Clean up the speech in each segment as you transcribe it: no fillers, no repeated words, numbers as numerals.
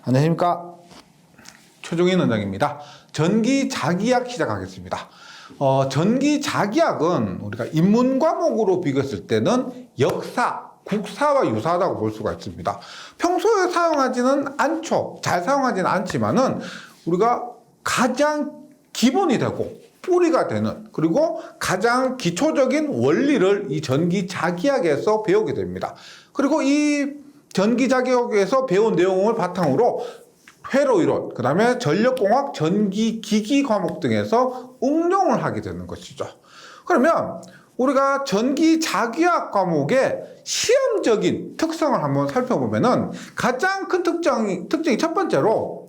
안녕하십니까. 최종인 원장입니다. 전기자기학 시작하겠습니다. 전기자기학은 우리가 인문 과목으로 비교했을 때는 역사, 국사와 유사하다고 볼 수가 있습니다. 평소에 사용하지는 않죠. 잘 사용하지는 않지만은 우리가 가장 기본이 되고 뿌리가 되는, 그리고 가장 기초적인 원리를 이 전기자기학에서 배우게 됩니다. 그리고 이 전기자기학에서 배운 내용을 바탕으로 회로이론, 그 다음에 전력공학, 전기기기 과목 등에서 응용을 하게 되는 것이죠. 그러면 우리가 전기자기학 과목의 시험적인 특성을 한번 살펴보면은 가장 큰 특징이 첫 번째로,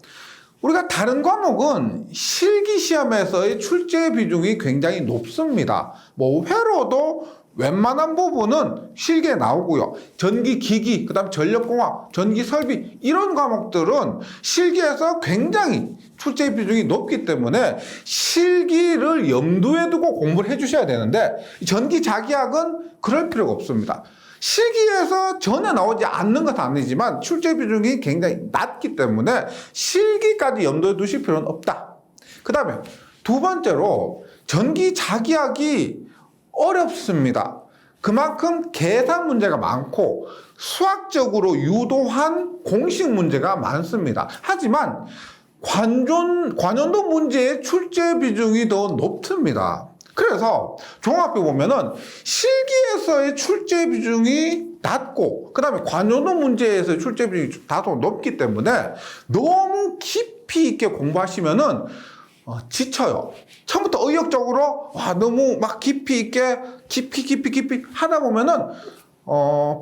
우리가 다른 과목은 실기시험에서의 출제 비중이 굉장히 높습니다. 회로도 웬만한 부분은 실기에 나오고요. 전기기기, 그 다음 전력공학, 전기설비, 이런 과목들은 실기에서 굉장히 출제 비중이 높기 때문에 실기를 염두에 두고 공부를 해주셔야 되는데, 전기자기학은 그럴 필요가 없습니다. 실기에서 전혀 나오지 않는 것은 아니지만 출제 비중이 굉장히 낮기 때문에 실기까지 염두에 두실 필요는 없다. 그 다음에 두 번째로, 전기자기학이 어렵습니다. 그만큼 계산 문제가 많고 수학적으로 유도한 공식 문제가 많습니다. 하지만 관연도 문제의 출제 비중이 더 높습니다. 그래서 종합해 보면은 실기에서의 출제 비중이 낮고, 그 다음에 관연도 문제에서의 출제 비중이 다소 높기 때문에 너무 깊이 있게 공부하시면은 지쳐요. 처음부터 의욕적으로 너무 막 깊이 있게 깊이 하다 보면은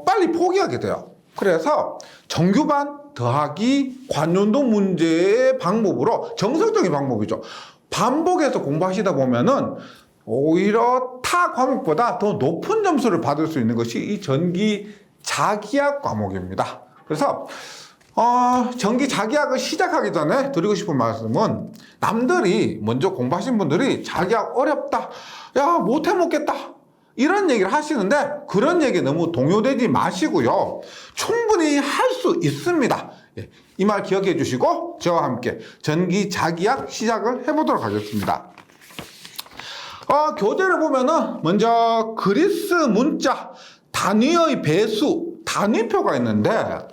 빨리 포기하게 돼요. 그래서 정규반 더하기 관연도 문제의 방법으로, 정석적인 방법이죠. 반복해서 공부하시다 보면은 오히려 타 과목보다 더 높은 점수를 받을 수 있는 것이 이 전기자기학 과목입니다. 그래서 전기자기학을 시작하기 전에 드리고 싶은 말씀은, 남들이 먼저 공부하신 분들이 자기학 어렵다, 야 못해 먹겠다, 이런 얘기를 하시는데 그런 얘기 너무 동요되지 마시고요. 충분히 할 수 있습니다. 이 말 기억해 주시고 저와 함께 전기자기학 시작을 해보도록 하겠습니다. 교재를 보면은 먼저 그리스 문자 단위의 배수, 단위표가 있는데,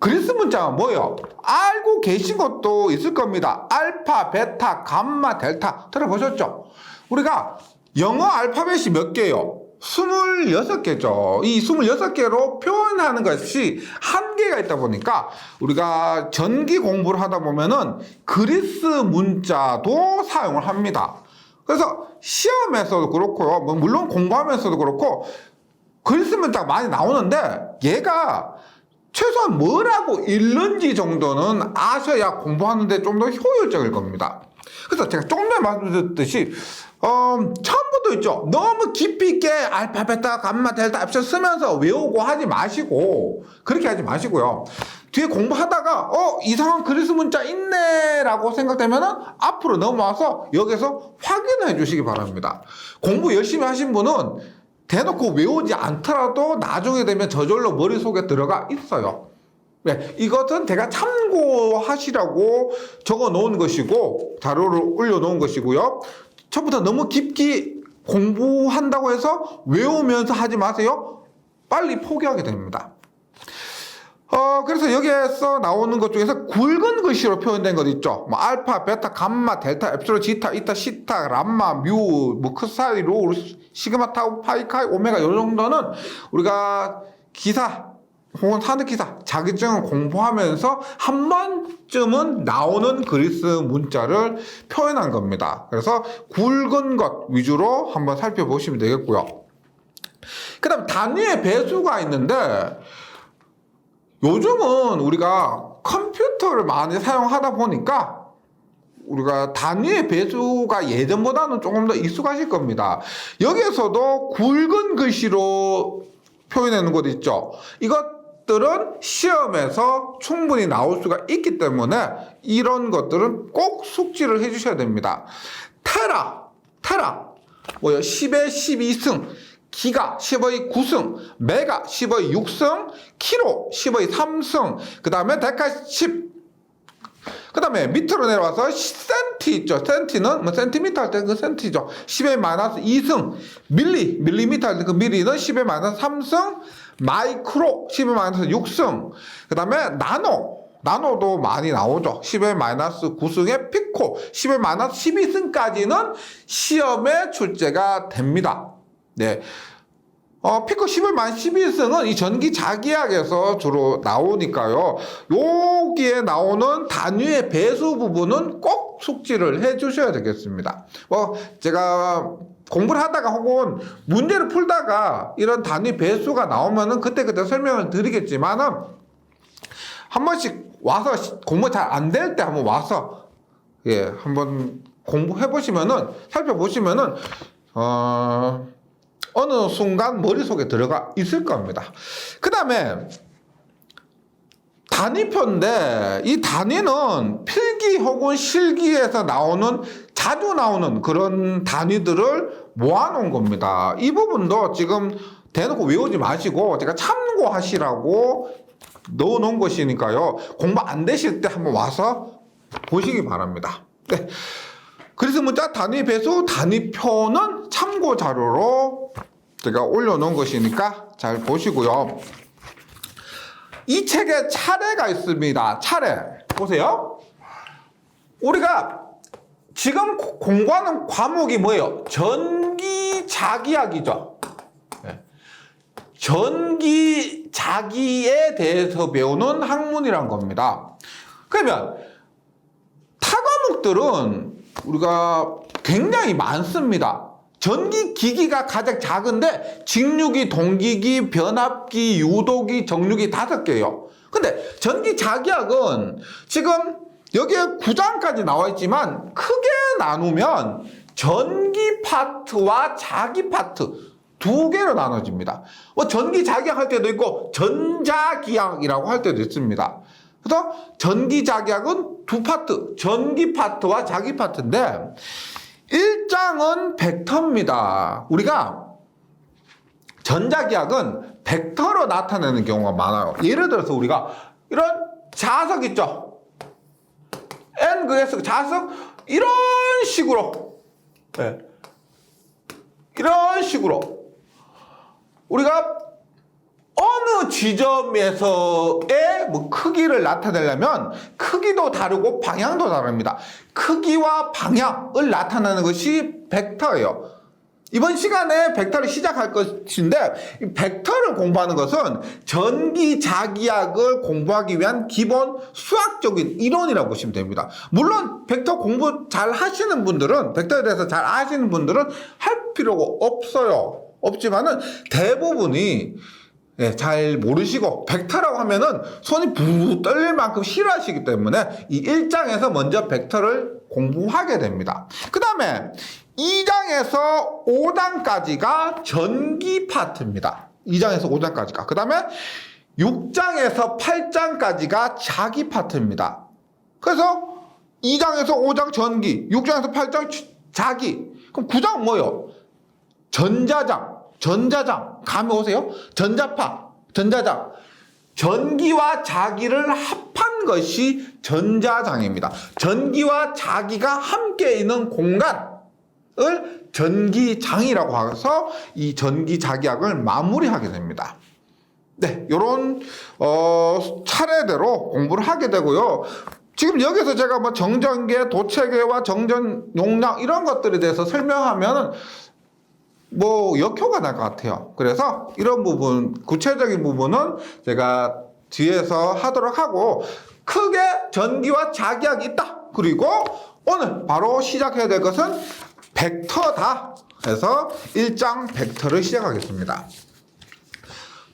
그리스 문자가 뭐예요? 알고 계신 것도 있을 겁니다. 알파, 베타, 감마, 델타 들어보셨죠? 우리가 영어 알파벳이 몇 개예요? 26개죠. 이 26개로 표현하는 것이 한계가 있다 보니까 우리가 전기 공부를 하다 보면은 그리스 문자도 사용을 합니다. 그래서 시험에서도 그렇고요, 물론 공부하면서도 그렇고 그리스 문자가 많이 나오는데, 얘가 최소한 뭐라고 읽는지 정도는 아셔야 공부하는데 좀 더 효율적일 겁니다. 그래서 제가 조금 전에 말씀드렸듯이 처음부터 있죠. 너무 깊이 있게 알파, 베타, 감마, 델타, 엡실론 쓰면서 외우고 하지 마시고, 그렇게 하지 마시고요. 뒤에 공부하다가 이상한 그리스 문자 있네 라고 생각되면은 앞으로 넘어와서 여기서 확인해 주시기 바랍니다. 공부 열심히 하신 분은 대놓고 외우지 않더라도 나중에 되면 저절로 머릿속에 들어가 있어요. 네, 이것은 제가 참고하시라고 적어 놓은 것이고, 자료를 올려 놓은 것이고요. 처음부터 너무 깊게 공부한다고 해서 외우면서 하지 마세요. 빨리 포기하게 됩니다. 그래서 여기에서 나오는 것 중에서 굵은 글씨로 표현된 것 있죠. 알파, 베타, 감마, 델타, 엡실론, 지타, 이타, 시타, 람마, 뮤, 크사이, 로, 시그마, 타우, 파이, 카이, 오메가, 이 정도는 우리가 기사 혹은 산업기사 자격증을 공부하면서 한 번쯤은 나오는 그리스 문자를 표현한 겁니다. 그래서 굵은 것 위주로 한번 살펴보시면 되겠고요. 그 다음 단위의 배수가 있는데, 요즘은 우리가 컴퓨터를 많이 사용하다 보니까 우리가 단위의 배수가 예전보다는 조금 더 익숙하실 겁니다. 여기에서도 굵은 글씨로 표현하는 것 있죠. 이것들은 시험에서 충분히 나올 수가 있기 때문에 이런 것들은 꼭 숙지를 해주셔야 됩니다. 테라 뭐요? 10의 12승, 기가 10의 9승, 메가 10의 6승, 키로 10의 3승, 그 다음에 데카 10, 그 다음에 밑으로 내려와서 센티 있죠. 센티는 뭐 센티미터 할 때 그 센티죠. 10의 마이너스 2승, 밀리미터 할 때 그 밀리는 10의 마이너스 3승, 마이크로 10의 마이너스 6승, 그 다음에 나노도 많이 나오죠. 10의 마이너스 9승에 피코 10의 마이너스 12승까지는 시험에 출제가 됩니다. 네. 피코 10의 마이너스 12승은 이 전기 자기약에서 주로 나오니까요. 여기에 나오는 단위의 배수 부분은 꼭 숙지를 해 주셔야 되겠습니다. 제가 공부를 하다가 혹은 문제를 풀다가 이런 단위 배수가 나오면은 그때그때 설명을 드리겠지만은 한 번씩 와서 공부 잘 안 될 때 한번 와서 한번 공부해 보시면은 살펴보시면은 어느 순간 머릿속에 들어가 있을 겁니다. 그 다음에 단위표인데 이 단위는 필기 혹은 실기에서 자주 나오는 그런 단위들을 모아놓은 겁니다. 이 부분도 지금 대놓고 외우지 마시고 제가 참고하시라고 넣어놓은 것이니까요. 공부 안 되실 때 한번 와서 보시기 바랍니다. 네. 그래서 문자 단위 배수 단위표는 참고 자료로 제가 올려놓은 것이니까 잘 보시고요. 이 책에 차례가 있습니다. 차례 보세요. 우리가 지금 공부하는 과목이 뭐예요? 전기자기약이죠. 전기자기에 대해서 배우는 학문이란 겁니다. 그러면 타 과목들은 우리가 굉장히 많습니다. 전기기기가 가장 작은데 직류기, 동기기, 변압기, 유도기, 정류기 5개예요. 근데 전기자기약은 지금 여기에 9장까지 나와 있지만 크게 나누면 전기 파트와 자기 파트 2개로 나눠집니다. 전기자기약 할 때도 있고 전자기약이라고 할 때도 있습니다. 그래서 전기자기약은 2파트, 전기 파트와 자기 파트인데 1장은 벡터입니다. 우리가 전자기약은 벡터로 나타내는 경우가 많아요. 예를 들어서 우리가 이런 자석 있죠. N-S 자석 이런 식으로 이런 식으로 우리가 어느 지점에서의 크기를 나타내려면 크기도 다르고 방향도 다릅니다. 크기와 방향을 나타내는 것이 벡터예요. 이번 시간에 벡터를 시작할 것인데 이 벡터를 공부하는 것은 전기자기약을 공부하기 위한 기본 수학적인 이론이라고 보시면 됩니다. 물론 벡터 공부 잘 하시는 분들은 벡터에 대해서 잘 아시는 분들은 할 필요가 없지만은 대부분이 잘 모르시고 벡터라고 하면은 손이 부르르 떨릴 만큼 싫어하시기 때문에 이 1장에서 먼저 벡터를 공부하게 됩니다. 그 다음에 2장에서 5장까지가 전기 파트입니다. 2장에서 5장까지가. 그 다음에 6장에서 8장까지가 자기 파트입니다. 그래서 2장에서 5장 전기, 6장에서 8장 자기. 그럼 9장은 뭐예요? 전자장. 감이 오세요? 전자파, 전자장. 전기와 자기를 합한 것이 전자장입니다. 전기와 자기가 함께 있는 공간을 전기장이라고 해서 이 전기자기약을 마무리하게 됩니다. 네, 요런 차례대로 공부를 하게 되고요. 지금 여기서 제가 뭐 정전계, 도체계와 정전 용량 이런 것들에 대해서 설명하면은 역효가 날 것 같아요. 그래서 이런 부분, 구체적인 부분은 제가 뒤에서 하도록 하고, 크게 전기와 자기약이 있다. 그리고 오늘 바로 시작해야 될 것은 벡터다. 해서 1장 벡터를 시작하겠습니다.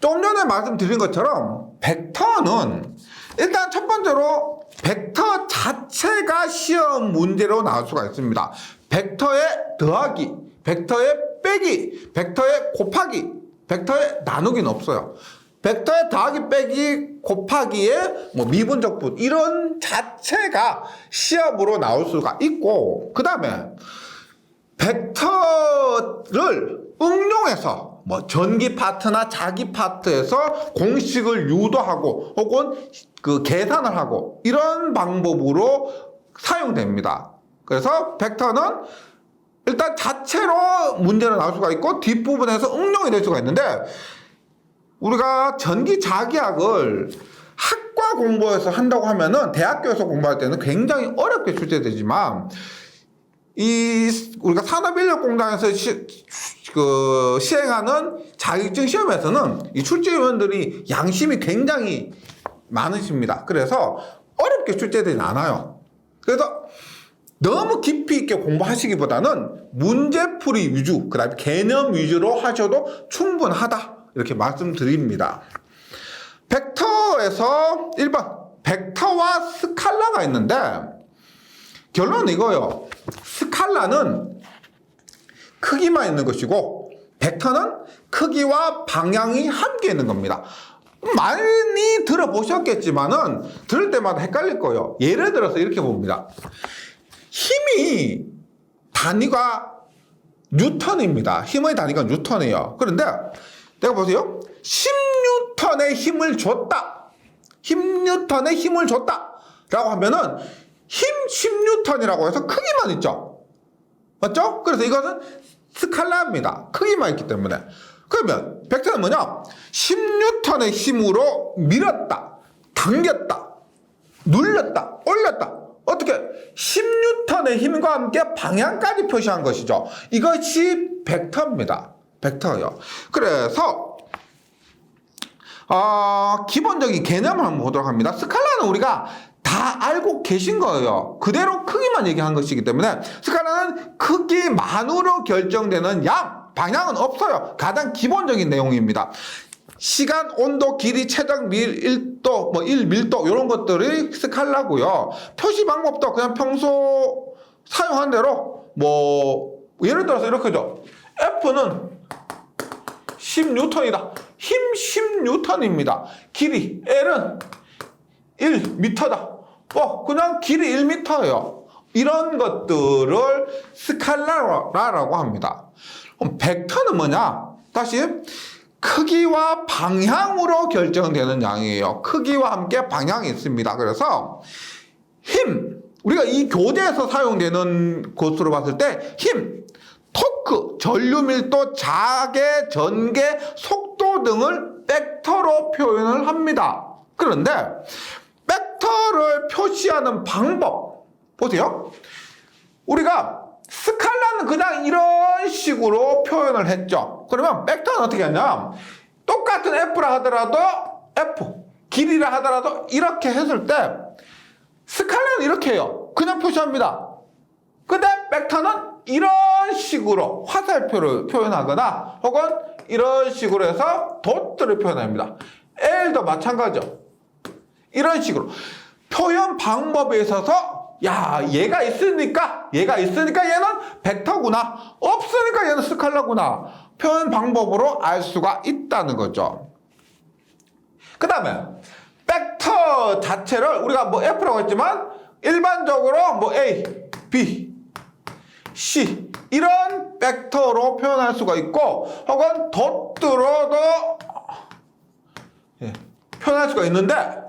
좀 전에 말씀드린 것처럼 벡터는 일단 첫 번째로 벡터 자체가 시험 문제로 나올 수가 있습니다. 벡터의 더하기, 벡터의 빼기, 벡터의 곱하기, 벡터의 나누기는 없어요. 벡터의 더하기, 빼기, 곱하기의 미분적분 이런 자체가 시험으로 나올 수가 있고, 그 다음에 벡터를 응용해서 뭐 전기 파트나 자기 파트에서 공식을 유도하고 혹은 그 계산을 하고 이런 방법으로 사용됩니다. 그래서 벡터는 일단 자체로 문제가 나올 수가 있고 뒷부분에서 응용이 될 수가 있는데 우리가 전기 자기학을 학과 공부에서 한다고 하면은 대학교에서 공부할 때는 굉장히 어렵게 출제되지만 우리가 산업인력공단에서 시행하는 자격증 시험에서는 이 출제위원들이 양심이 굉장히 많으십니다. 그래서 어렵게 출제되지 않아요. 그래서 너무 깊이 있게 공부하시기보다는 문제풀이 위주, 그 다음에 개념 위주로 하셔도 충분하다. 이렇게 말씀드립니다. 벡터에서 1번, 벡터와 스칼라가 있는데 결론은 이거예요. 스칼라는 크기만 있는 것이고 벡터는 크기와 방향이 함께 있는 겁니다. 많이 들어보셨겠지만은 들을 때마다 헷갈릴 거예요. 예를 들어서 이렇게 봅니다. 힘이 단위가 뉴턴입니다. 힘의 단위가 뉴턴이에요. 그런데 내가 보세요. 10뉴턴의 힘을 줬다. 10뉴턴의 힘을 줬다. 라고 하면은 힘 10뉴턴이라고 해서 크기만 있죠. 맞죠? 그래서 이것은 스칼라입니다. 크기만 있기 때문에. 그러면 벡터는 뭐냐? 10뉴턴의 힘으로 밀었다, 당겼다, 눌렸다, 올렸다. 어떻게? 10뉴턴의 힘과 함께 방향까지 표시한 것이죠. 이것이 벡터입니다. 벡터예요. 그래서 기본적인 개념을 한번 보도록 합니다. 스칼라는 우리가 다 알고 계신 거예요. 그대로 크기만 얘기한 것이기 때문에 스칼라는 크기만으로 결정되는 양, 방향은 없어요. 가장 기본적인 내용입니다. 시간, 온도, 길이, 최적, 밀, 1도, 1밀도 이런 것들이 스칼라고요. 표시 방법도 그냥 평소 사용한 대로 예를 들어서 이렇게죠. F는 10뉴턴이다. 힘 10뉴턴입니다. 길이 L은 1m다. 그냥 길이 1m예요. 이런 것들을 스칼라라고 합니다. 그럼 벡터는 뭐냐? 다시 크기와 방향으로 결정되는 양이에요. 크기와 함께 방향이 있습니다. 그래서 힘, 우리가 이 교재에서 사용되는 것으로 봤을 때 힘, 토크, 전류 밀도, 자계, 전개, 속도 등을 벡터로 표현을 합니다. 그런데 벡터를 표시하는 방법 보세요. 우리가 스칼라는 그냥 이런 식으로 표현을 했죠. 그러면 벡터는 어떻게 하냐? 똑같은 F라 하더라도 F, 길이라 하더라도 이렇게 했을 때 스칼라는 이렇게 해요. 그냥 표시합니다. 근데 벡터는 이런 식으로 화살표를 표현하거나 혹은 이런 식으로 해서 도트를 표현합니다. L도 마찬가지죠. 이런 식으로 표현 방법에 있어서 얘가 있으니까 얘는 벡터구나, 없으니까 얘는 스칼라구나, 표현 방법으로 알 수가 있다는 거죠. 그 다음에 벡터 자체를 우리가 F라고 했지만 일반적으로 A, B, C 이런 벡터로 표현할 수가 있고 혹은 도트로도 표현할 수가 있는데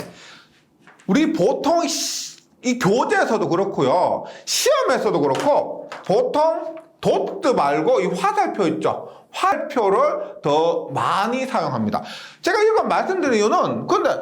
우리 보통 이 교재에서도 그렇고요. 시험에서도 그렇고 보통 도트 말고 이 화살표 있죠. 화살표를 더 많이 사용합니다. 제가 이건 말씀드린 이유는 근데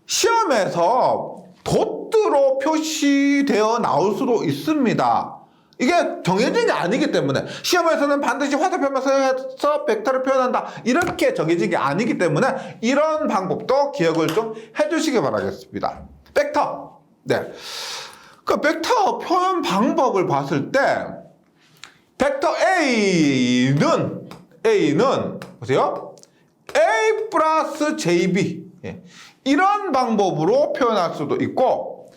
시험에서 도트로 표시되어 나올 수도 있습니다. 이게 정해진 게 아니기 때문에 시험에서는 반드시 화살표만 사용해서 벡터를 표현한다 이렇게 정해진 게 아니기 때문에 이런 방법도 기억을 좀 해주시기 바라겠습니다. 벡터. 네. 그 벡터 표현 방법을 봤을 때 벡터 A는 보세요. A 플러스 JB 이런 방법으로 표현할 수도 있고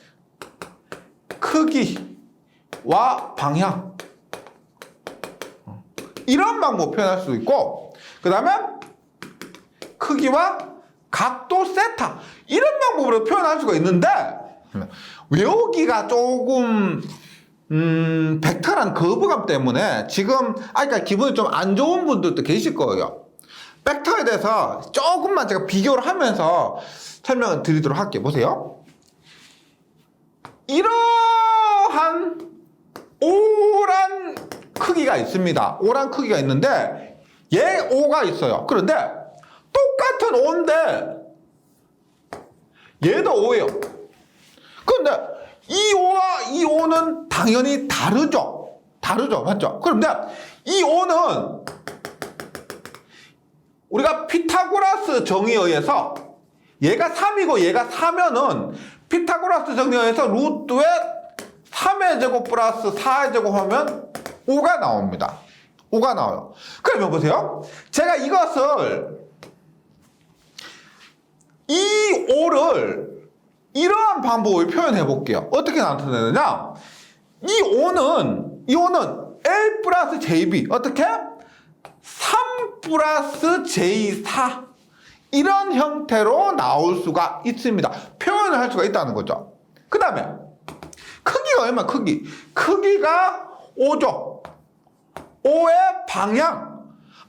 크기와 방향 이런 방법 표현할 수도 있고 그 다음에 크기와 각도 세타 이런 방법으로 표현할 수가 있는데 외우기가 조금 벡터란 거부감 때문에 지금 그러니까 기분이 좀 안 좋은 분들도 계실 거예요. 벡터에 대해서 조금만 제가 비교를 하면서 설명을 드리도록 할게요. 보세요. 이러한 오란 크기가 있습니다. 오란 크기가 있는데 얘 O가 있어요. 그런데 똑같은 O인데 얘도 O예요. 그런데 이 O와 이 O는 당연히 다르죠. 다르죠. 맞죠? 그런데 이 O는 우리가 피타고라스 정의에 의해서 얘가 3이고 얘가 4면은 피타고라스 정의에 의해서 루트에 3의 제곱 플러스 4의 제곱 하면 5가 나옵니다. 5가 나와요. 그러면 보세요. 제가 이것을 이 5를 이러한 방법으로 표현해 볼게요. 어떻게 나타내느냐? 이 5는 L 플러스 JB 어떻게? 3 플러스 J4 이런 형태로 나올 수가 있습니다. 표현을 할 수가 있다는 거죠. 그 다음에 크기가 얼마? 크기가 5죠. 5의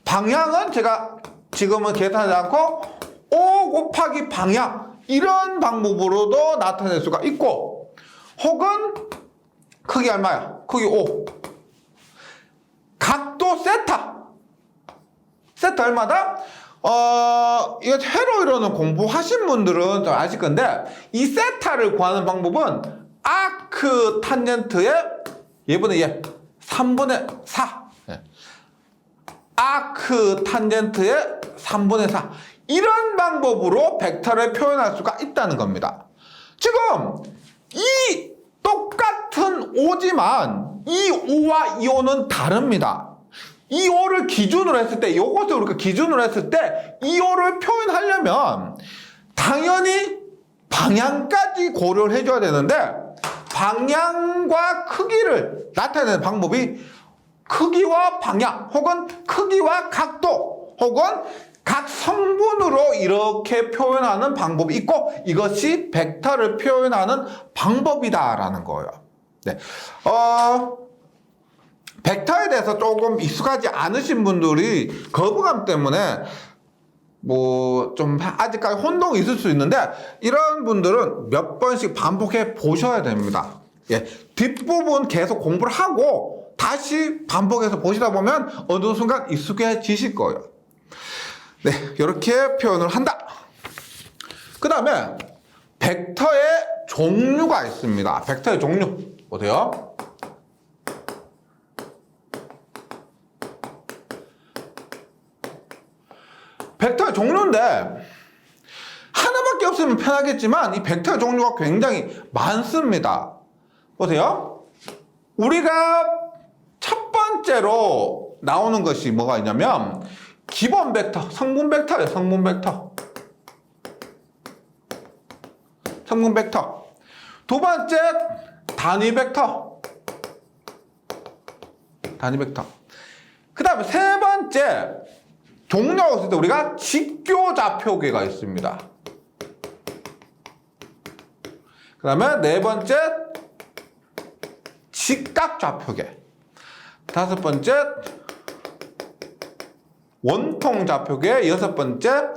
방향은 제가 지금은 계산하지 않고 5 곱하기 방향 이런 방법으로도 나타낼 수가 있고, 혹은 크기 얼마야? 크기 5. 각도 세타 얼마다? 이거 회로 이론을 공부하신 분들은 좀 아실 건데, 이 세타를 구하는 방법은 아크 탄젠트의 얘분의 얘 3분의 4 아크 탄젠트의 3분의 4 이런 방법으로 벡터를 표현할 수가 있다는 겁니다. 지금 이 똑같은 O지만 이 O와 이 O는 다릅니다. 이 O를 기준으로 했을 때, 이것을 우리가 기준으로 했을 때 이 O를 표현하려면 당연히 방향까지 고려를 해줘야 되는데, 방향과 크기를 나타내는 방법이 크기와 방향 혹은 크기와 각도 혹은 각 성분으로 이렇게 표현하는 방법이 있고, 이것이 벡터를 표현하는 방법이다라는 거예요. 네. 벡터에 대해서 조금 익숙하지 않으신 분들이 거부감 때문에 좀 아직까지 혼동이 있을 수 있는데, 이런 분들은 몇 번씩 반복해 보셔야 됩니다. 예. 뒷부분 계속 공부를 하고 다시 반복해서 보시다 보면 어느 순간 익숙해지실 거예요. 네, 이렇게 표현을 한다. 그 다음에 벡터의 종류가 있습니다. 벡터의 종류 보세요. 벡터의 종류인데 하나밖에 없으면 편하겠지만 이 벡터의 종류가 굉장히 많습니다. 보세요. 우리가 첫 번째로 나오는 것이 뭐가 있냐면 기본 벡터, 성분 벡터예요. 성분 벡터. 두 번째 단위 벡터. 그 다음에 세 번째 종류가 있을 때 우리가 직교 좌표계가 있습니다. 그 다음에 네 번째 직각 좌표계. 다섯 번째 원통 좌표계. 여섯 번째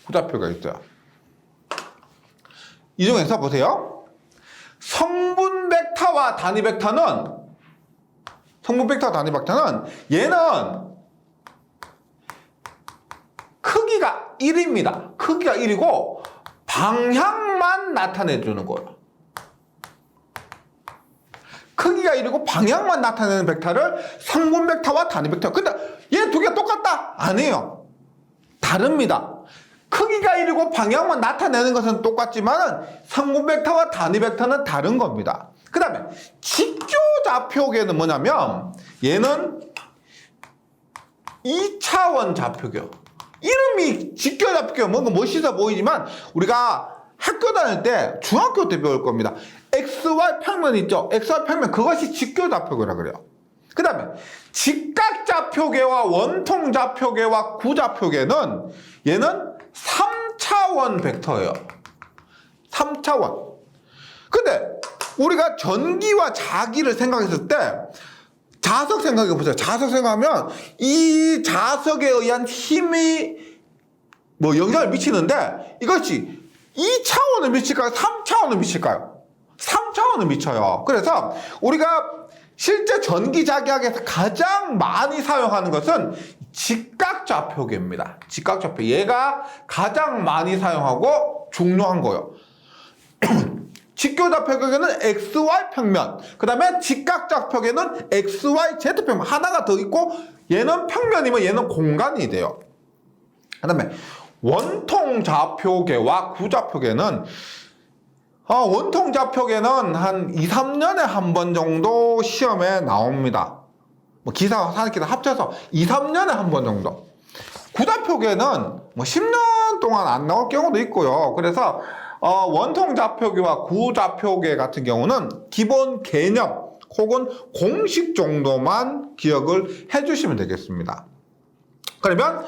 구좌표계가 있어요. 이 중에서 보세요. 성분 벡터와 단위 벡터는 얘는 크기가 1입니다. 크기가 1이고 방향만 나타내주는 거예요. 크기가 1이고 방향만 나타내는 벡터를 성분 벡터와 단위 벡터. 근데 얘 두 개 똑같다? 아니에요. 다릅니다. 크기가 1이고 방향만 나타내는 것은 똑같지만 성분 벡터와 단위 벡터는 다른 겁니다. 그 다음에 직교 좌표계는 뭐냐면 얘는 2차원 좌표계요. 이름이 직교 좌표계가 뭔가 멋있어 보이지만 우리가 학교 다닐 때 중학교 때 배울 겁니다. XY 평면 있죠? XY 평면, 그것이 직교 좌표계라 그래요. 그 다음에 직각 좌표계와 원통 좌표계와 구좌표계는 얘는 3차원 벡터예요. 3차원. 근데 우리가 전기와 자기를 생각했을 때 자석 생각해 보세요. 자석 생각하면 이 자석에 의한 힘이 뭐 영향을 미치는데 이것이 2차원을 미칠까요? 3차원을 미칠까요? 3차원을 미쳐요. 그래서 우리가 실제 전기자기학에서 가장 많이 사용하는 것은 직각좌표계입니다. 직각좌표. 얘가 가장 많이 사용하고 중요한 거예요. 직교좌표계는 XY 평면, 그 다음에 직각좌표계는 XY Z 평면. 하나가 더 있고 얘는 평면이면 얘는 공간이 돼요. 그 다음에 원통좌표계와 구좌표계는 원통좌표계는 한 2, 3년에 한 번 정도 시험에 나옵니다. 뭐 기사와 산기사 합쳐서 2, 3년에 한 번 정도. 구좌표계는 뭐 10년 동안 안 나올 경우도 있고요. 그래서 원통좌표계와 구좌표계 같은 경우는 기본 개념 혹은 공식 정도만 기억을 해주시면 되겠습니다. 그러면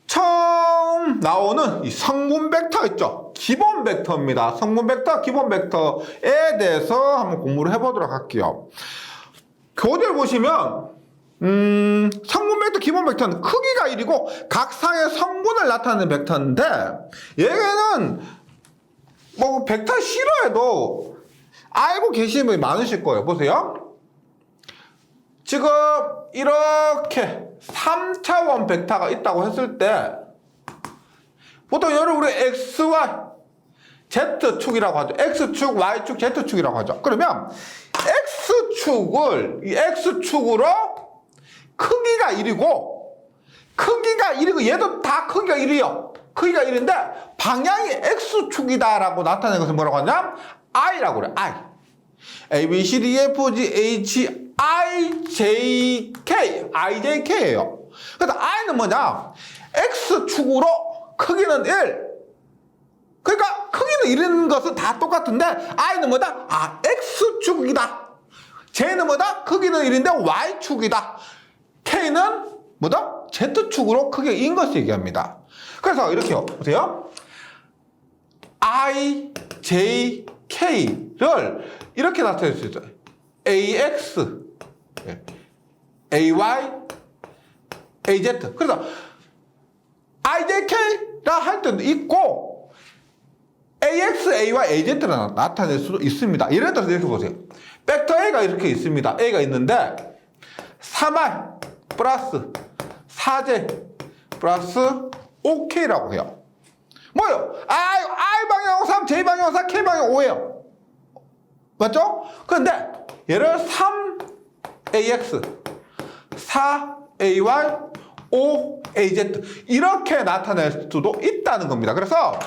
처음 나오는 이 성분 벡터 있죠? 기본 벡터입니다. 성분 벡터, 기본 벡터에 대해서 한번 공부를 해보도록 할게요. 교재를 보시면 성분 벡터, 기본 벡터는 크기가 1이고 각상의 성분을 나타내는 벡터인데 얘는 뭐 벡터 싫어해도 알고 계시는 분이 많으실 거예요. 보세요. 지금 이렇게 3차원 벡터가 있다고 했을 때 보통 여러분 우리 XY Z축이라고 하죠. X축, Y축, Z축이라고 하죠. 그러면 X축을 이 X축으로 크기가 1이고 얘도 다 크기가 1이요. 크기가 1인데 방향이 X축이다라고 나타내는 것을 뭐라고 하냐? I라고 그래. I. A, B, C, D, F, G, H, I, J, K. IJK예요. 그래서 I는 뭐냐? X축으로 크기는 1. 그러니까 크기는 1인 것은 다 똑같은데 I는 뭐다? X축이다. J는 뭐다? 크기는 1인데 Y축이다. K는 뭐다? Z축으로 크기가 2인 것을 얘기합니다. 그래서 이렇게요. 보세요. I, J, K를 이렇게 나타낼 수 있어요. AX, AY, AZ. 그래서 IJK라 할 때도 있고 AX, AY, AZ라 나타낼 수도 있습니다. 예를 들어서 이렇게 보세요. 벡터 A가 이렇게 있습니다. A가 있는데 3R 플러스 4J 플러스 OK라고 해요. 뭐요? I 방향 3, J 방향 4, K 방향 5예요. 맞죠? 그런데 얘를 3AX, 4AY, 5AZ 이렇게 나타낼 수도 있다는 겁니다. 그래서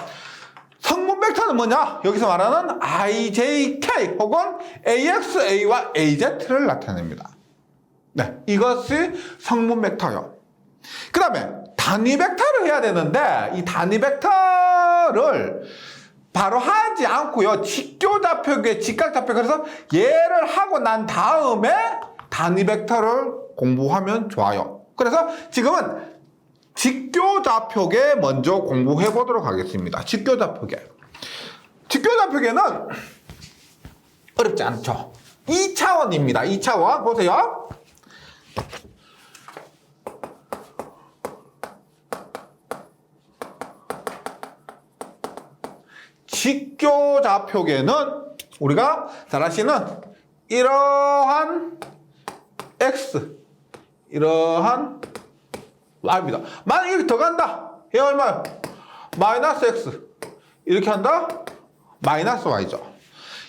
성분 벡터는 뭐냐? 여기서 말하는 IJK 혹은 AX, AY, AZ를 나타냅니다. 네, 이것이 성분 벡터요. 그 다음에 단위 벡터를 해야 되는데 이 단위 벡터를 바로 하지 않고요. 직교좌표계, 직각좌표. 그래서 얘를 하고 난 다음에 단위 벡터를 공부하면 좋아요. 그래서 지금은 직교좌표계 먼저 공부해 보도록 하겠습니다. 직교좌표계. 직교좌표계는 어렵지 않죠. 2차원입니다. 2차원. 보세요. 직교좌표계는 우리가 잘 아시는 이러한 X, 이러한 Y입니다. 만약 이렇게 더 간다. 얘 얼마요? 마이너스 X. 이렇게 한다? 마이너스 Y죠.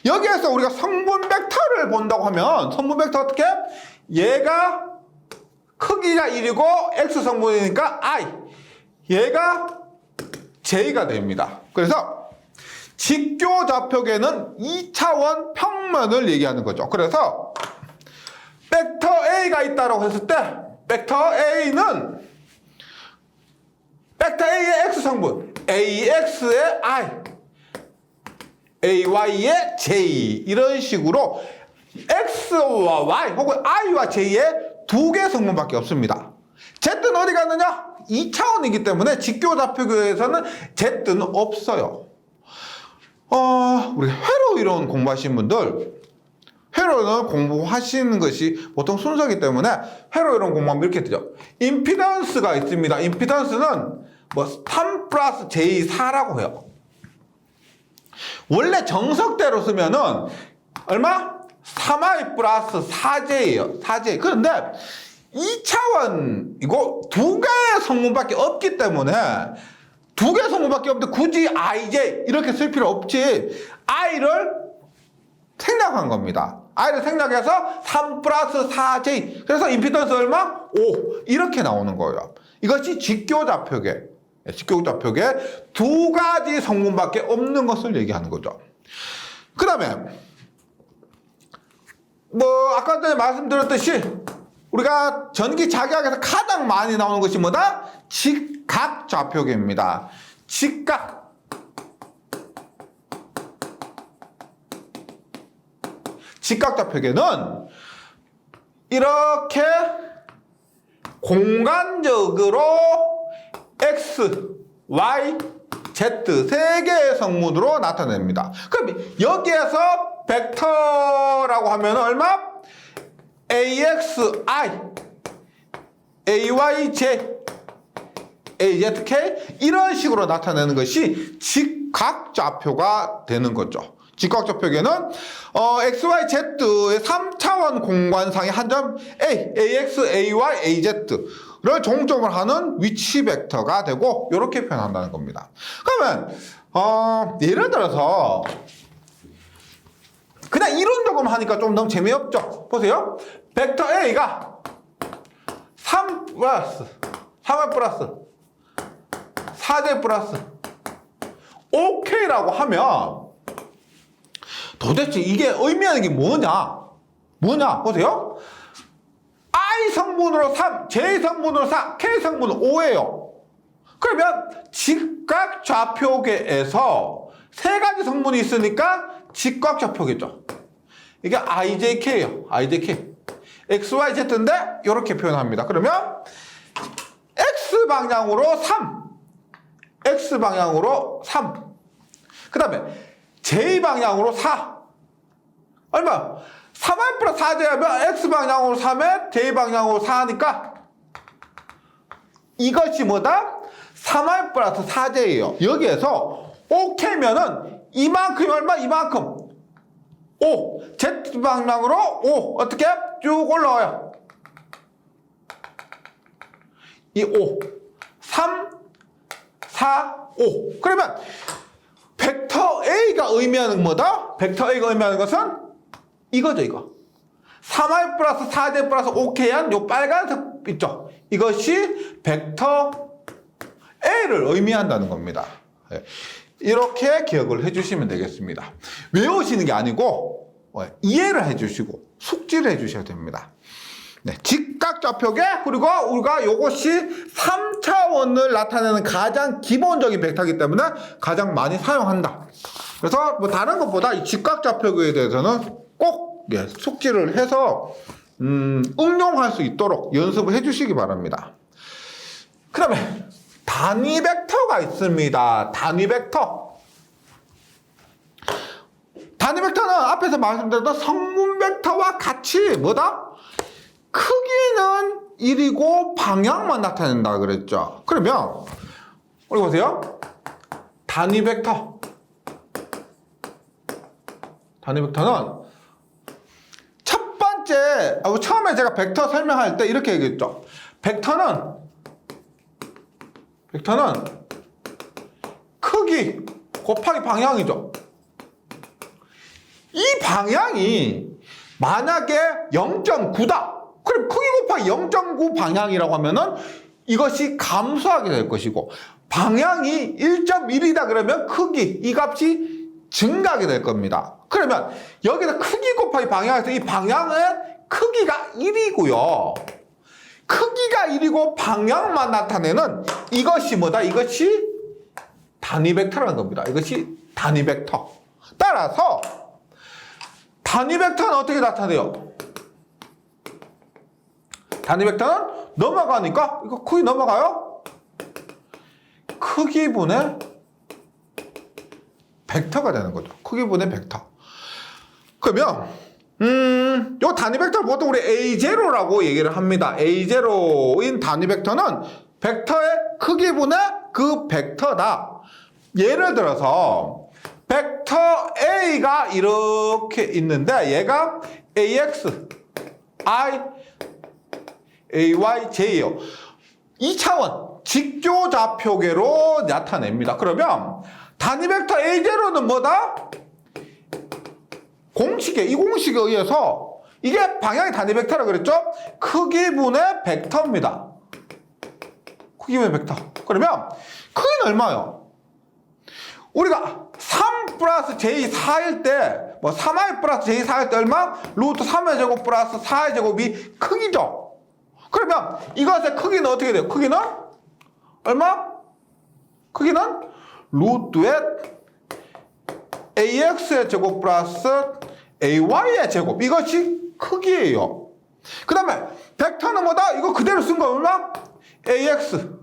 여기에서 우리가 성분 벡터를 본다고 하면 성분 벡터 어떻게? 얘가 크기가 1이고 X 성분이니까 I. 얘가 J가 됩니다. 그래서 직교좌표계는 2차원 평면을 얘기하는 거죠. 그래서 벡터 A가 있다고 했을 때 벡터 A는 벡터 A의 X 성분 AX의 I, AY의 J 이런 식으로 X와 Y 혹은 I와 J의 두 개의 성분밖에 없습니다. Z는 어디 갔느냐? 2차원이기 때문에 직교좌표계에서는 Z는 없어요. 우리 회로 이론 공부하신 분들, 회로 회로는 공부하시는 것이 보통 순서이기 때문에 회로 이론 공부하면 이렇게 되죠. 임피던스가 있습니다. 임피던스는 뭐 3 플러스 J4라고 해요. 원래 정석대로 쓰면은 얼마? 3i 플러스 4j예요. 4j. 그런데 2차원이고 두 개의 성분밖에 없기 때문에 두 개의 성분밖에 없는데 굳이 ij 이렇게 쓸 필요 없지. i를 생략한 겁니다. i를 생략해서 3 플러스 4j. 그래서 임피던스 얼마? 5. 이렇게 나오는 거예요. 이것이 직교좌표계. 직교좌표계 두 가지 성분밖에 없는 것을 얘기하는 거죠. 그 다음에 뭐 아까 전에 말씀드렸듯이 우리가 전기 자기학에서 가장 많이 나오는 것이 뭐다? 직각좌표계입니다. 직각좌표계는 이렇게 공간적으로 X, Y, Z 세 개의 성분으로 나타냅니다. 그럼 여기에서 벡터라고 하면 얼마? AXI, AYJ, AZK 이런 식으로 나타내는 것이 직각좌표가 되는 거죠. 직각좌표계는 XYZ의 3차원 공간상의 한 점 A, AX, AY, AZ를 종점을 하는 위치 벡터가 되고 이렇게 표현한다는 겁니다. 그러면 예를 들어서 그냥 이론적으로 하니까 좀 너무 재미없죠? 보세요. 벡터 A가 3 플러스 3의 플러스 4j 플러스 OK라고 하면 도대체 이게 의미하는 게 뭐냐? 보세요. I 성분으로 3, J 성분으로 4, K 성분으로 5예요. 그러면 직각좌표계에서 세 가지 성분이 있으니까 직각좌표겠죠. 이게 IJK예요. IJK. XYZ인데 이렇게 표현합니다. 그러면 X방향으로 3. X방향으로 3. 그 다음에 J방향으로 4. 얼마? 3i 플러스 4j 하면 X방향으로 3에 J방향으로 4니까 이것이 뭐다? 3i 플러스 4j예요. 여기에서 OK면은 이만큼이 얼마? 이만큼. 5. Z방향으로 5. 어떻게? 쭉 올라와요. 이 5. 3, 4, 5. 그러면 벡터 A가 의미하는 뭐다? 벡터 A가 의미하는 것은 이거죠, 이거. 3i 플러스 4j 플러스 OK한 요 빨간색 있죠? 이것이 벡터 A를 의미한다는 겁니다. 이렇게 기억을 해주시면 되겠습니다. 외우시는 게 아니고 이해를 해주시고 숙지를 해주셔야 됩니다. 네, 직각좌표계 그리고 우리가 이것이 3차원을 나타내는 가장 기본적인 벡터이기 때문에 가장 많이 사용한다. 그래서 뭐 다른 것보다 이 직각좌표계에 대해서는 꼭 숙지를 해서 응용할 수 있도록 연습을 해주시기 바랍니다. 그 다음에 단위 벡터가 있습니다. 단위 벡터. 단위 벡터는 앞에서 말씀드렸던 성분 벡터와 같이 뭐다? 크기는 1이고 방향만 나타낸다 그랬죠. 그러면 우리 보세요. 단위 벡터. 단위 벡터는 첫 번째 처음에 제가 벡터 설명할 때 이렇게 얘기했죠. 벡터는 크기 곱하기 방향이죠. 이 방향이 만약에 0.9다. 그럼 크기 곱하기 0.9 방향이라고 하면은 이것이 감소하게 될 것이고 방향이 1.1이다 그러면 크기 이 값이 증가하게 될 겁니다. 그러면 여기서 크기 곱하기 방향에서 이 방향은 크기가 1이고요. 크기가 1이고 방향만 나타내는 이것이 뭐다? 이것이 단위 벡터라는 겁니다. 이것이 단위 벡터. 따라서 단위 벡터는 어떻게 나타내요? 단위 벡터는 넘어가니까 이거 크기 넘어가요? 크기분의 벡터가 되는 거죠. 크기분의 벡터. 그러면 요 단위 벡터를 보통 우리 A0라고 얘기를 합니다. A0인 단위 벡터는 벡터의 크기분의 그 벡터다. 예를 들어서 벡터 A가 이렇게 있는데 얘가 AX, I, AY, J예요. 2차원 직교좌표계로 나타냅니다. 그러면 단위 벡터 A0는 뭐다? 이 공식에 의해서 이게 방향의 단위 벡터라 그랬죠? 크기분의 벡터입니다. 크기분의 벡터. 그러면 크기는 얼마요? 우리가 3 플러스 j 4일 때, 3i 플러스 j 4일 때 얼마? 루트 3의 제곱 플러스 4의 제곱이 크기죠. 그러면 이것의 크기는 어떻게 돼요? 크기는 얼마? 크기는 루트의 ax의 제곱 플러스 ay의 제곱. 이것이 크기예요. 그 다음에 벡터는 뭐다? 이거 그대로 쓴 거 얼마? ax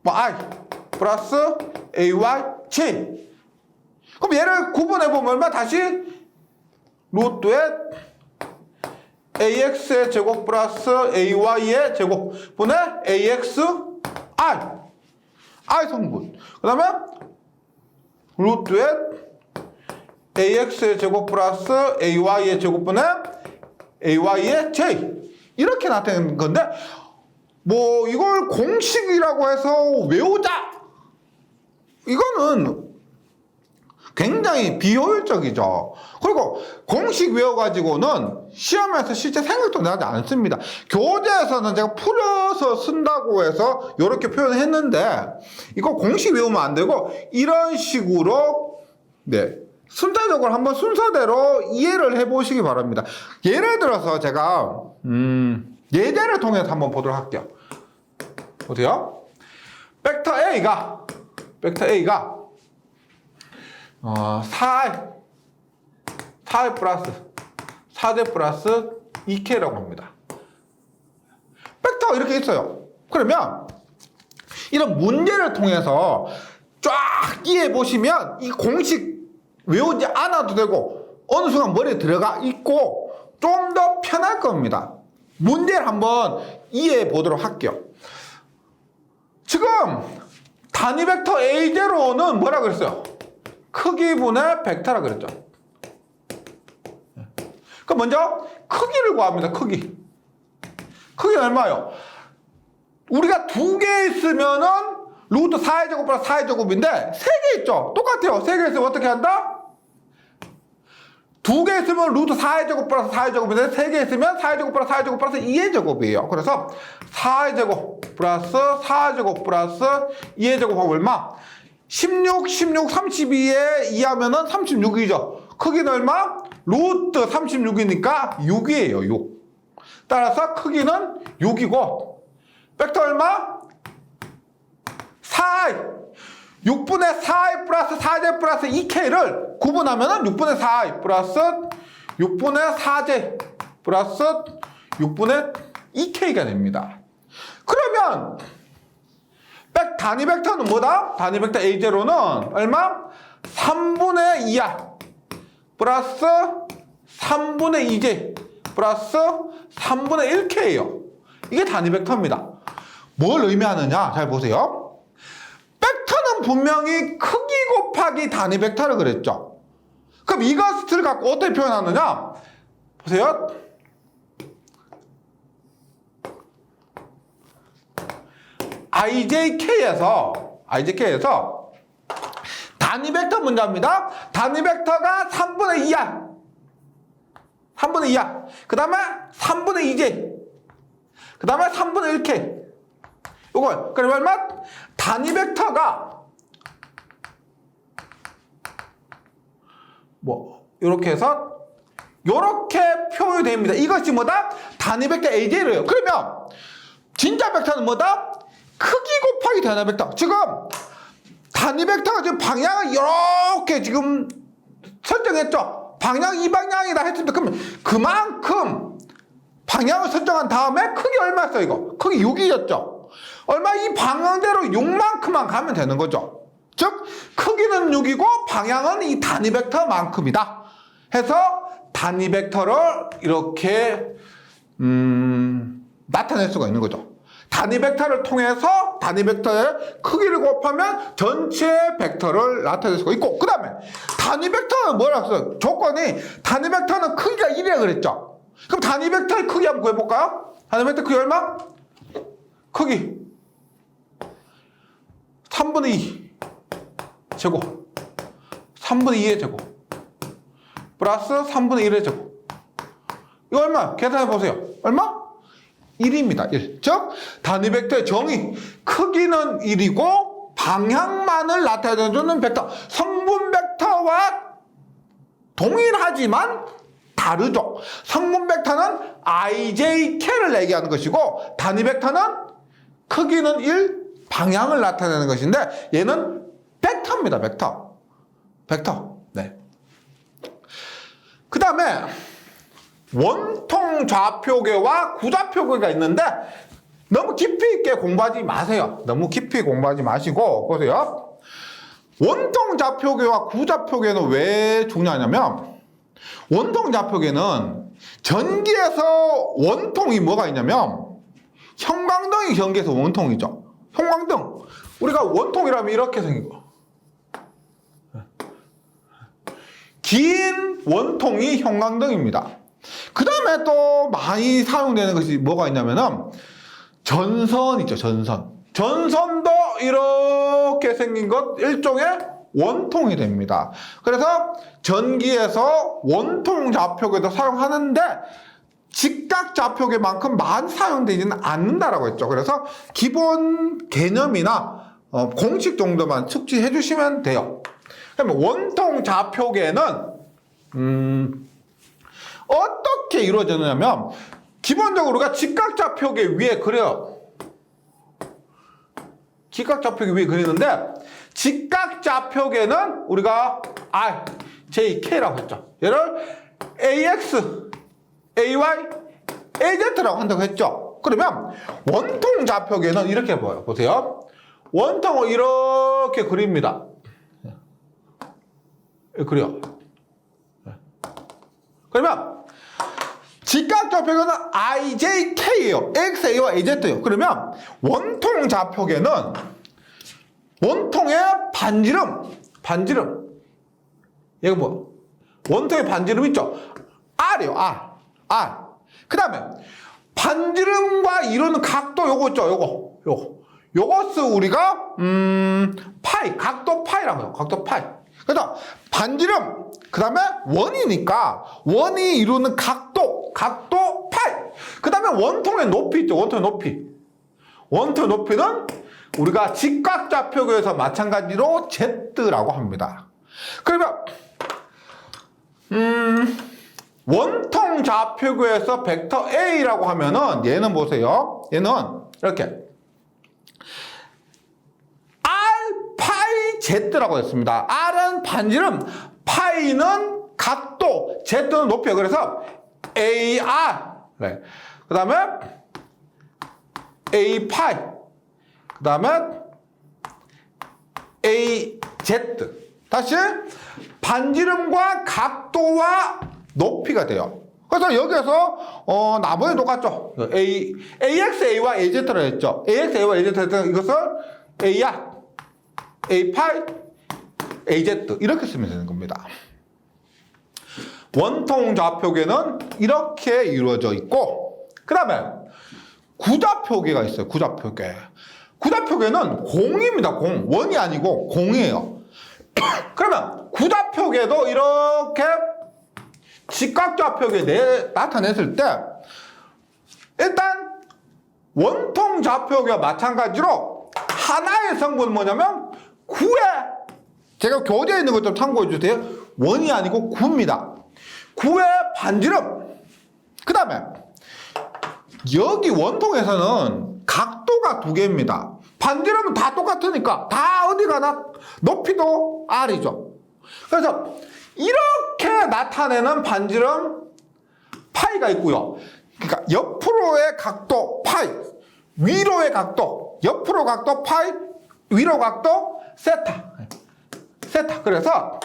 i 플러스 ay j. 그럼 얘를 구분해보면 얼마? 다시 루트의 ax의 제곱 플러스 ay의 제곱 분의 ax i 성분. 그 다음에 루트의 ax의 제곱 플러스 ay의 제곱분의 ay의 j. 이렇게 나타내는 건데 이걸 공식이라고 해서 외우자, 이거는 굉장히 비효율적이죠. 그리고 공식 외워가지고는 시험에서 실제 생각도 나지 않습니다. 교재에서는 제가 풀어서 쓴다고 해서 이렇게 표현했는데 이거 공식 외우면 안 되고 이런 식으로 순차적으로 한번 순서대로 이해를 해보시기 바랍니다. 예를 들어서 제가 예제를 통해서 한번 보도록 할게요. 어때요? 벡터 A가 4i 플러스 4j 플러스 2k라고 합니다. 벡터가 이렇게 있어요. 그러면 이런 문제를 통해서 쫙 이해해 보시면 이 공식 외우지 않아도 되고 어느 순간 머리에 들어가 있고 좀 더 편할 겁니다. 문제를 한번 이해해 보도록 할게요. 지금 단위 벡터 A0는 뭐라 그랬어요? 크기분의 벡터라 그랬죠. 그럼 먼저 크기를 구합니다. 크기는 얼마예요? 우리가 2개 있으면은 루트 4의 제곱 플러스 4의 제곱인데 3개 있죠? 똑같아요. 3개 있으면 어떻게 한다? 2개 있으면 루트 4의 제곱 플러스 4의 제곱인데 3개 있으면 4의 제곱 플러스 4의 제곱 플러스 2의 제곱이에요. 그래서 4의 제곱 플러스 4의 제곱 플러스 2의 제곱하고 얼마? 16, 32에 2 하면은 36이죠. 크기는 얼마? 루트 36이니까 6이에요. 6. 따라서 크기는 6이고 벡터 얼마? 4i. 6분의 4i 플러스 4j 플러스 2k를 구분하면은 6분의 4i 플러스 6분의 4j 플러스 6분의 2k가 됩니다. 그러면 단위 벡터는 뭐다? 단위 벡터 A0는 얼마? 3분의 2r 플러스 3분의 2j 플러스 3분의 1k예요. 이게 단위 벡터입니다. 뭘 의미하느냐? 잘 보세요. 벡터는 분명히 크기 곱하기 단위 벡터를 그랬죠. 그럼 이것을 갖고 어떻게 표현하느냐? 보세요. IJK에서 단위 벡터 문제입니다. 단위 벡터가 3분의 2r, 3분의 2r, 그 다음에 3분의 2j, 그 다음에 3분의 1k. 이걸 그러면 얼마? 단위 벡터가 이렇게 해서 이렇게 표현이 됩니다. 이것이 뭐다? 단위 벡터 AJ예요. 그러면 진짜 벡터는 뭐다? 크기 곱하기 단위 벡터. 지금 단위 벡터가 지금 방향을 이렇게 지금 설정했죠. 방향 이 방향이다 했습니다. 그러면 그만큼 방향을 설정한 다음에 크기 얼마였어요? 이거 크기 6이었죠. 얼마? 이 방향대로 6만큼만 가면 되는 거죠. 즉 크기는 6이고 방향은 이 단위 벡터만큼이다 해서 단위 벡터를 이렇게 나타낼 수가 있는 거죠. 단위 벡터를 통해서 단위 벡터의 크기를 곱하면 전체 벡터를 나타낼 수가 있고, 그 다음에 단위 벡터는 뭐라 했어요? 조건이 단위 벡터는 크기가 1이라 그랬죠. 그럼 단위 벡터의 크기 한번 구해볼까요? 단위 벡터 크기 얼마? 크기 3분의 2 제곱 3분의 2의 제곱 플러스 3분의 1의 제곱. 이거 얼마? 계산해 보세요. 얼마? 1입니다. 1. 즉 단위 벡터의 정의 크기는 1이고 방향만을 나타내주는 벡터, 성분 벡터와 동일하지만 다르죠. 성분 벡터는 ijk를 얘기하는 것이고 단위 벡터는 크기는 1, 방향을 나타내는 것인데 얘는 벡터입니다. 벡터. 네. 그 다음에 원통 좌표계와 구좌표계가 있는데 너무 깊이 있게 공부하지 마세요. 너무 깊이 공부하지 마시고 보세요. 원통 좌표계와 구좌표계는 왜 중요하냐면, 원통 좌표계는 전기에서 원통이 뭐가 있냐면 형광등이 전기에서 원통이죠. 형광등. 우리가 원통이라면 이렇게 생긴 거. 긴 원통이 형광등입니다. 그 다음에 또 많이 사용되는 것이 뭐가 있냐면은 전선 있죠. 전선도 이렇게 생긴 것 일종의 원통이 됩니다. 그래서 전기에서 원통 좌표계도 사용하는데 직각 좌표계만큼 많이 사용되지는 않는다라고 했죠. 그래서 기본 개념이나 공식 정도만 숙지해 주시면 돼요. 그러면 원통 좌표계는 어떻게 이루어지느냐면 기본적으로 우리가 직각 좌표계 위에 그려요. 직각 좌표계 위에 그리는데 직각 좌표계는 우리가 R, J, K라고 했죠. 얘를 AX, AY, AZ라고 한다고 했죠. 그러면 원통 좌표계는 이렇게 보여요. 보세요. 원통을 이렇게 그립니다. 그려. 그러면 직각 좌표계는 IJK예요. XA와 AZ예요. 그러면 원통 좌표계는 원통의 반지름. 얘가 뭐? 원통의 반지름 있죠? R이요. R. 그 다음에 반지름과 이루는 각도 요거 있죠? 요것을 우리가 파이, 각도 파이라고 해요. 각도 파이. 그래서 반지름, 그 다음에 원이니까 원이 이루는 각도 파이. 그 다음에 원통의 높이 있죠. 원통의 높이는 우리가 직각 좌표계에서 마찬가지로 Z라고 합니다. 그러면 원통 좌표계에서 벡터 A라고 하면은 얘는 보세요. 얘는 이렇게 R, 파이, Z라고 했습니다. R은 반지름, 파이는 각도, Z는 높이요. 그래서 AR. 네. 그 다음에 A 파이. 그 다음에 AZ. 다시 반지름과 각도와 높이가 돼요. 그래서 여기에서 나머지 똑같죠. AX, A와 AZ를 했죠. AX, A와 AZ는 이것을 AR, A 파이, AZ 이렇게 쓰면 되는 겁니다. 원통 좌표계는 이렇게 이루어져 있고, 그 다음에 구좌표계가 있어요. 구좌표계는 공입니다. 원이 아니고 공이에요. 그러면 구좌표계도 이렇게 직각좌표계 나타냈을 때 일단 원통 좌표계와 마찬가지로 하나의 성분은 뭐냐면 구에, 제가 교재에 있는 것 좀 참고해 주세요. 원이 아니고 구입니다. 구의 반지름. 그 다음에 여기 원통에서는 각도가 두 개입니다. 반지름은 다 똑같으니까 다 어디 가나 높이도 R이죠. 그래서 이렇게 나타내는 반지름 파이가 있고요. 그러니까 옆으로의 각도 파이, 위로의 각도, 옆으로 각도 파이, 위로 각도 세타. 그래서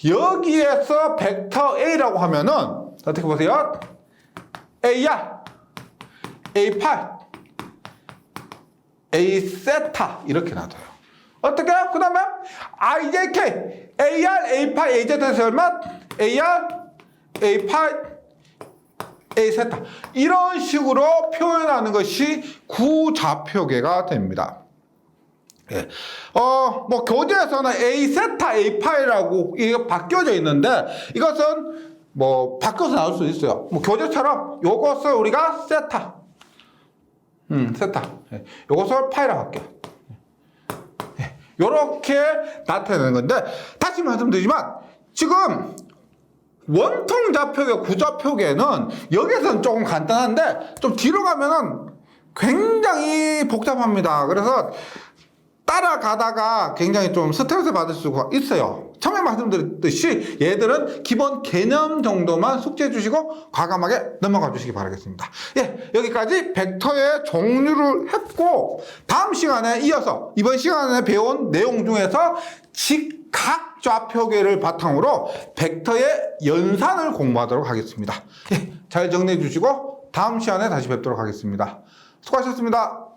여기에서 벡터 A라고 하면은 어떻게 보세요? A야, A8, A 세타 이렇게 놔둬요. 어떻게? 그 다음에 IJK, AR, A8, AZ에서 얼마? AR, A8, A 세타 이런 식으로 표현하는 것이 구좌표계가 됩니다. 예. 뭐 교재에서는 A 세타, A 파이라고 이게 바뀌어져 있는데 이것은 뭐 바뀌어서 나올 수 있어요. 뭐 교재처럼 요것을 우리가 세타, 세타, 예. 요것을 파이라고 할게요. 예. 요렇게 나타내는 건데 다시 말씀드리지만 지금 원통 좌표계, 구좌표계는 여기서는 조금 간단한데 좀 뒤로 가면은 굉장히 복잡합니다. 그래서 따라가다가 굉장히 좀 스트레스 받을 수가 있어요. 처음에 말씀드렸듯이 얘들은 기본 개념 정도만 숙지해 주시고 과감하게 넘어가 주시기 바라겠습니다. 예, 여기까지 벡터의 종류를 했고 다음 시간에 이어서 이번 시간에 배운 내용 중에서 직각 좌표계를 바탕으로 벡터의 연산을 공부하도록 하겠습니다. 예, 잘 정리해 주시고 다음 시간에 다시 뵙도록 하겠습니다. 수고하셨습니다.